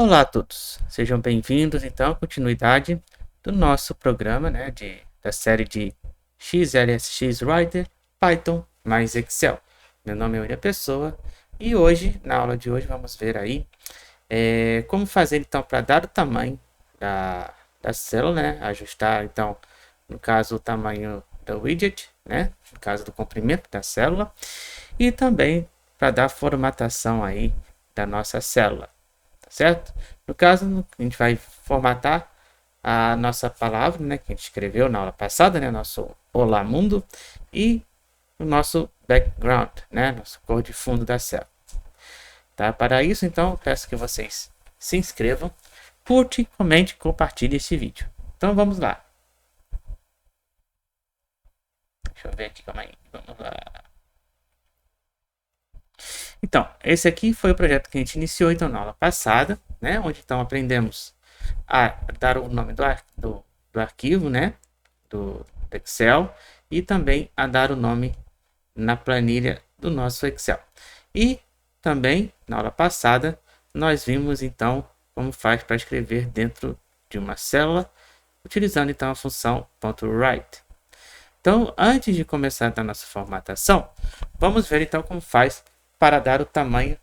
Olá a todos, sejam bem-vindos então à continuidade do nosso programa, da série de XLSX Writer, Python mais Excel. Meu nome é William Pessoa e hoje, na aula de hoje, vamos ver aí como fazer então para dar o tamanho da célula, ajustar então, no caso, o tamanho do widget, no caso do comprimento da célula, e também para dar formatação aí da nossa célula. Tá certo? No caso, a gente vai formatar a nossa palavra, que a gente escreveu na aula passada, nosso Olá Mundo, e o nosso background, nosso cor de fundo da célula. Tá? Para isso, então, peço que vocês se inscrevam, curte, comente e compartilhe esse vídeo. Então, vamos lá. Deixa eu ver aqui, calma aí. Vamos lá. Então, esse aqui foi o projeto que a gente iniciou então, na aula passada, onde então aprendemos a dar o nome do arquivo, do Excel, e também a dar o nome na planilha do nosso Excel. E também, na aula passada, nós vimos então como faz para escrever dentro de uma célula, utilizando então a função .write. Então, antes de começar a nossa formatação, vamos ver então como faz para dar o tamanho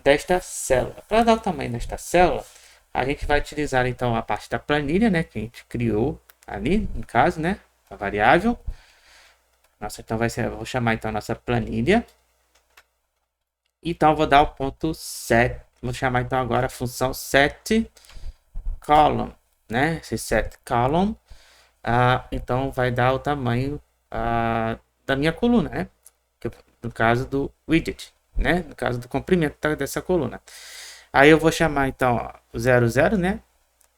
desta célula. Para dar o tamanho desta célula, a gente vai utilizar então a parte da planilha, que a gente criou ali, no caso, a variável. Nossa, então vou chamar então a nossa planilha. Então vou dar o ponto set, vou chamar então agora a função set column, esse set column, então vai dar o tamanho da minha coluna, no caso do widget, no caso do comprimento dessa coluna. Aí eu vou chamar então o 00,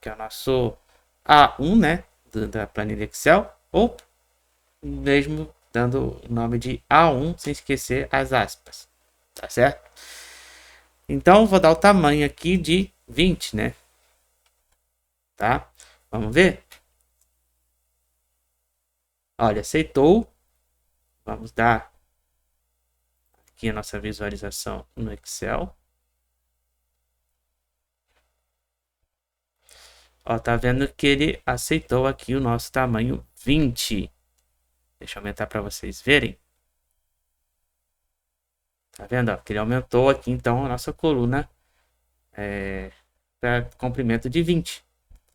que é o nosso A1, da planilha Excel, ou mesmo dando o nome de A1 sem esquecer as aspas, tá certo? Então vou dar o tamanho aqui de 20, tá? Vamos ver? Olha, aceitou. Vamos dar aqui a nossa visualização no Excel. Ó, tá vendo que ele aceitou aqui o nosso tamanho 20. Deixa eu aumentar para vocês verem. Tá vendo? Ó, que ele aumentou aqui então a nossa coluna para comprimento de 20,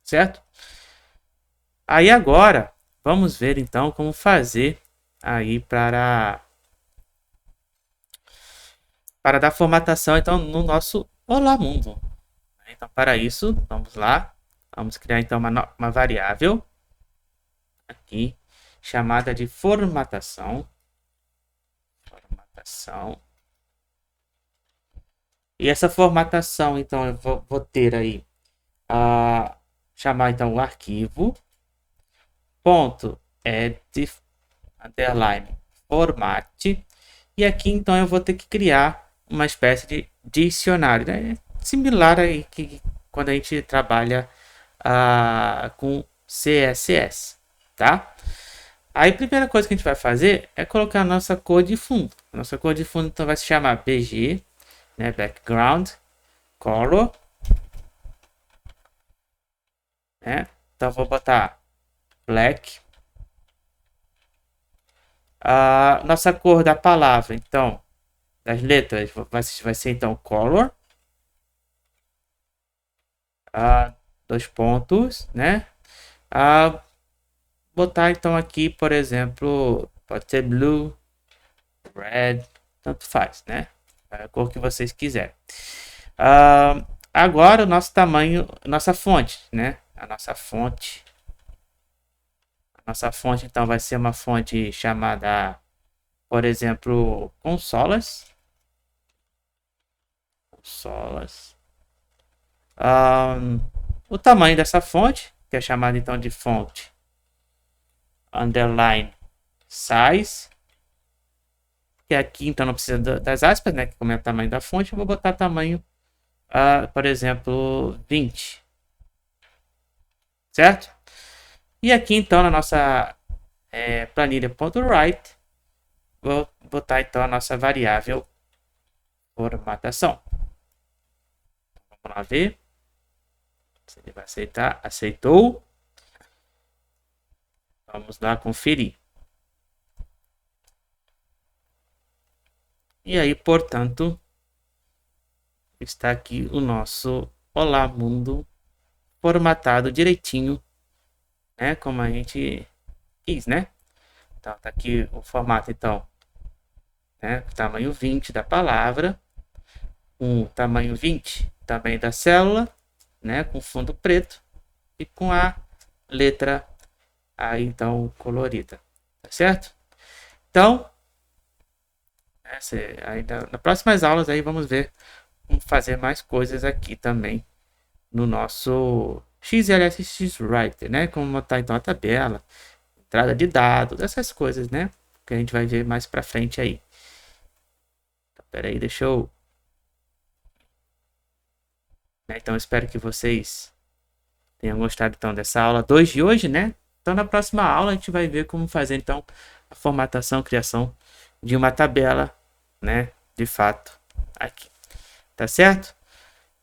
certo? Aí agora vamos ver então como fazer aí para dar formatação então no nosso Olá Mundo. Então para isso, vamos lá, vamos criar então uma variável aqui chamada de formatação. E essa formatação então eu vou ter aí chamar então o arquivo ponto add underline format, e aqui então eu vou ter que criar uma espécie de dicionário, similar aí que quando a gente trabalha com CSS, tá? Aí a primeira coisa que a gente vai fazer é colocar a nossa cor de fundo. A nossa cor de fundo então vai se chamar BG, background color, então vou botar black. A nossa cor da palavra, então, das letras, vai ser então color. Dois pontos, botar então aqui, por exemplo, pode ser blue, red, tanto faz, a cor que vocês quiserem. Agora o nosso tamanho, nossa fonte, a nossa fonte. Nossa fonte então vai ser uma fonte chamada, por exemplo, consolas. O tamanho dessa fonte, que é chamada então de fonte underline size, que aqui então não precisa das aspas, como é o tamanho da fonte, eu vou botar tamanho, por exemplo, 20, certo? E aqui então na nossa planilha.write, vou botar então a nossa variável formatação. Vamos lá ver. Se ele vai aceitar, aceitou. Vamos lá conferir. E aí, portanto, está aqui o nosso Olá Mundo formatado direitinho, né? Como a gente quis, né? Então, tá aqui o formato, então, né? Tamanho 20 da palavra, o tamanho 20 também da célula, né? Com fundo preto e com a letra aí, então, colorida, tá certo? Então, nas próximas aulas aí vamos ver como fazer mais coisas aqui também no nosso XLSX Writer, né? Como botar então a tabela, entrada de dados, essas coisas, né? Que a gente vai ver mais pra frente aí. Então, pera aí, deixa eu... Então, espero que vocês tenham gostado então dessa aula 2 de hoje, né? Então, na próxima aula a gente vai ver como fazer então a formatação, criação de uma tabela, né? De fato, aqui. Tá certo?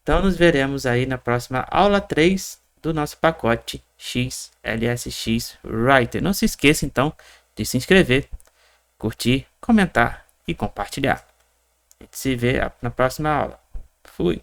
Então, nos veremos aí na próxima aula 3 do nosso pacote XLSX Writer. Não se esqueça, então, de se inscrever, curtir, comentar e compartilhar. A gente se vê na próxima aula. Fui!